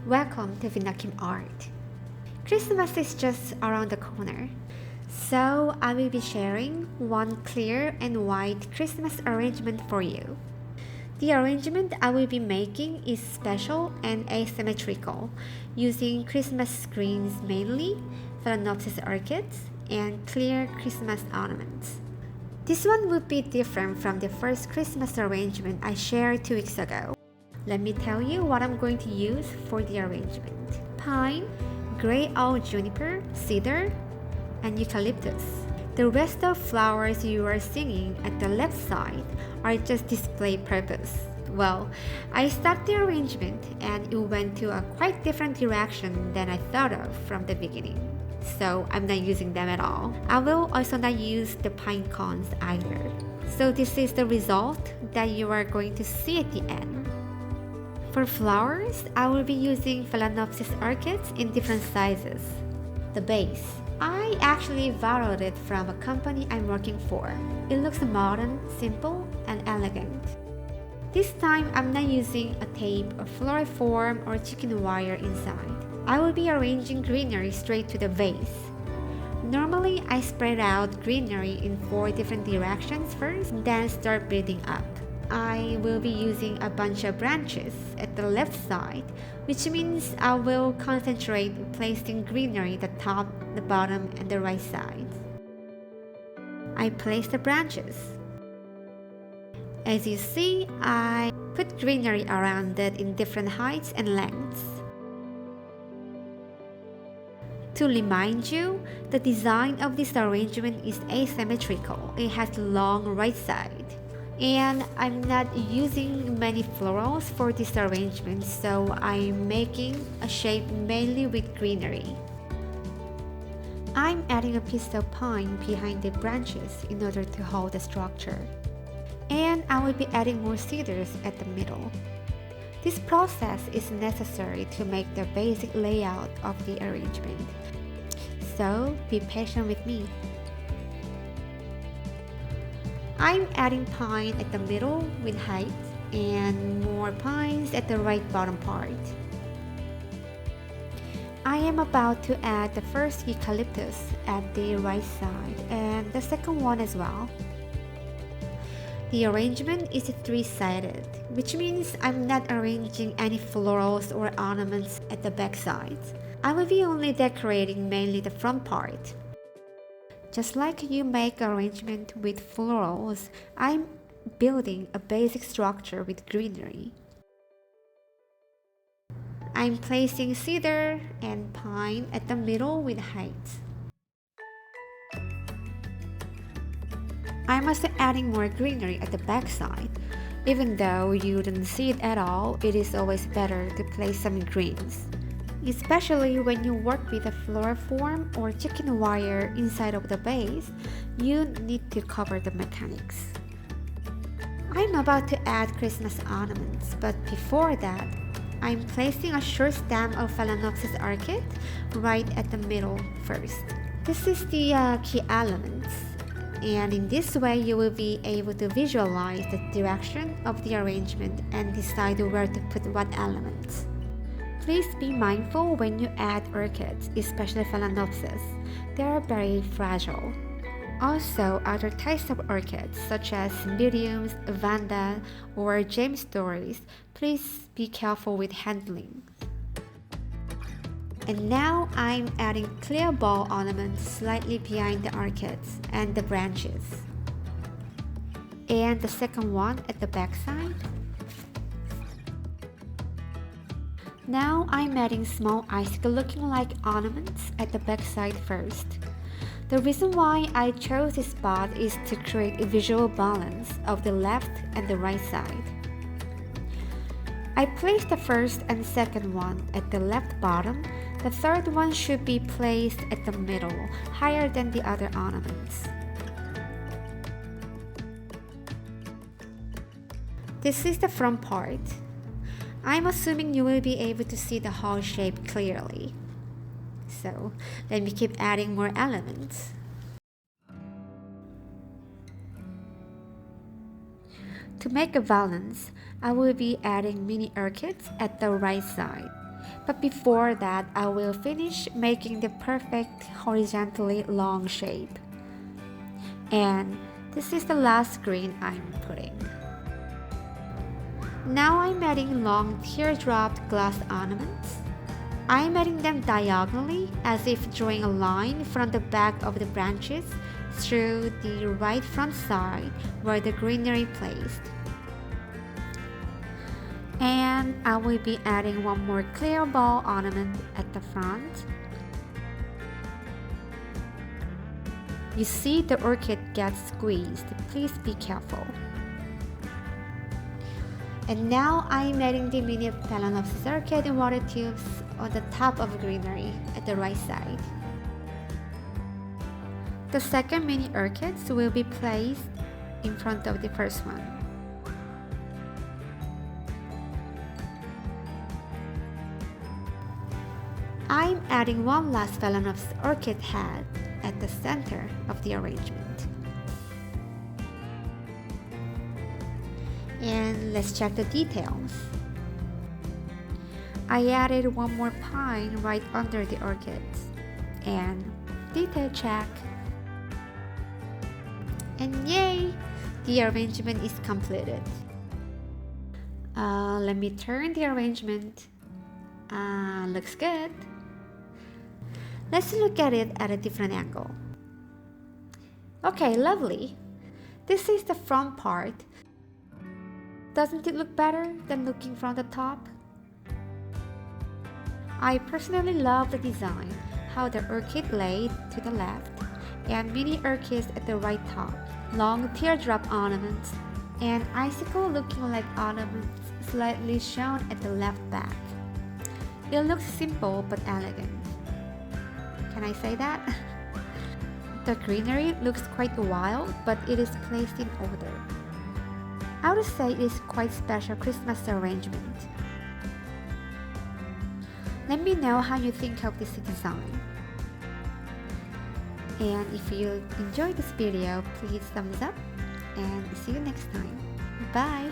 Welcome to Binna Kim Art. Christmas is just around the corner, so I will be sharing one clear and white Christmas arrangement for you. The arrangement I will be making is special and asymmetrical, using Christmas greens mainly, Phalaenopsis orchids, and clear Christmas ornaments. This one would be different from the first Christmas arrangement I shared 2 weeks ago. Let me tell you what I'm going to use for the arrangement. Pine, gray owl juniper, cedar, and eucalyptus. The rest of flowers you are seeing at the left side are just display purpose. Well, I started the arrangement and it went to a quite different direction than I thought of from the beginning. So I'm not using them at all. I will also not use the pine cones either. So this is the result that you are going to see at the end. For flowers, I will be using Phalaenopsis orchids in different sizes. The base. I actually borrowed it from a company I'm working for. It looks modern, simple, and elegant. This time, I'm not using a tape, a floral form, or chicken wire inside. I will be arranging greenery straight to the vase. Normally, I spread out greenery in 4 different directions first, then start building up. I will be using a bunch of branches at the left side, which means I will concentrate placing greenery at the top, the bottom, and the right sides. I place the branches. As you see, I put greenery around it in different heights and lengths. To remind you, the design of this arrangement is asymmetrical. It has long right side. And I'm not using many florals for this arrangement, so I'm making a shape mainly with greenery. I'm adding a piece of pine behind the branches in order to hold the structure. And I will be adding more cedars at the middle. This process is necessary to make the basic layout of the arrangement. So be patient with me. I'm adding pine at the middle with height and more pines at the right bottom part. I am about to add the first eucalyptus at the right side and the second one as well. The arrangement is 3-sided, which means I'm not arranging any florals or ornaments at the back sides. I will be only decorating mainly the front part. Just like you make arrangement with florals, I'm building a basic structure with greenery. I'm placing cedar and pine at the middle with height. I'm also adding more greenery at the back side. Even though you don't see it at all, it is always better to place some greens. Especially when you work with a floral form or chicken wire inside of the base, you need to cover the mechanics. I'm about to add Christmas ornaments, but before that, I'm placing a short stem of Phalaenopsis orchid right at the middle first. This is the key elements, and in this way you will be able to visualize the direction of the arrangement and decide where to put what elements. Please be mindful when you add orchids, especially Phalaenopsis. They are very fragile. Also, other types of orchids such as mediums, vanda, or gemstones, please be careful with handling. And now I'm adding clear ball ornaments slightly behind the orchids and the branches. And the second one at the back side. Now I'm adding small icicle looking like ornaments at the back side first. The reason why I chose this spot is to create a visual balance of the left and the right side. I placed the first and second one at the left bottom. The third one should be placed at the middle, higher than the other ornaments. This is the front part. I'm assuming you will be able to see the whole shape clearly. So let me keep adding more elements. To make a balance, I will be adding mini orchids at the right side. But before that, I will finish making the perfect horizontally long shape. And this is the last green I'm putting. Now I'm adding long teardrop glass ornaments. I'm adding them diagonally as if drawing a line from the back of the branches through the right front side where the greenery placed. And I will be adding one more clear ball ornament at the front. You see the orchid gets squeezed, please be careful. And now I'm adding the mini Phalaenopsis orchid in water tubes on the top of greenery at the right side. The second mini orchids will be placed in front of the first one. I'm adding one last Phalaenopsis orchid head at the center of the arrangement. And let's check the details. I added one more pine right under the orchids. And detail check. And yay! The arrangement is completed. Let me turn the arrangement. Looks good. Let's look at it at a different angle. Okay, lovely. This is the front part. Doesn't it look better than looking from the top? I personally love the design, how the orchid laid to the left, and mini orchids at the right top, long teardrop ornaments, and icicle looking like ornaments slightly shown at the left back. It looks simple but elegant. Can I say that? The greenery looks quite wild, but it is placed in order. I would say it is quite special Christmas arrangement. Let me know how you think of this design. And if you enjoyed this video, please thumbs up and see you next time. Bye!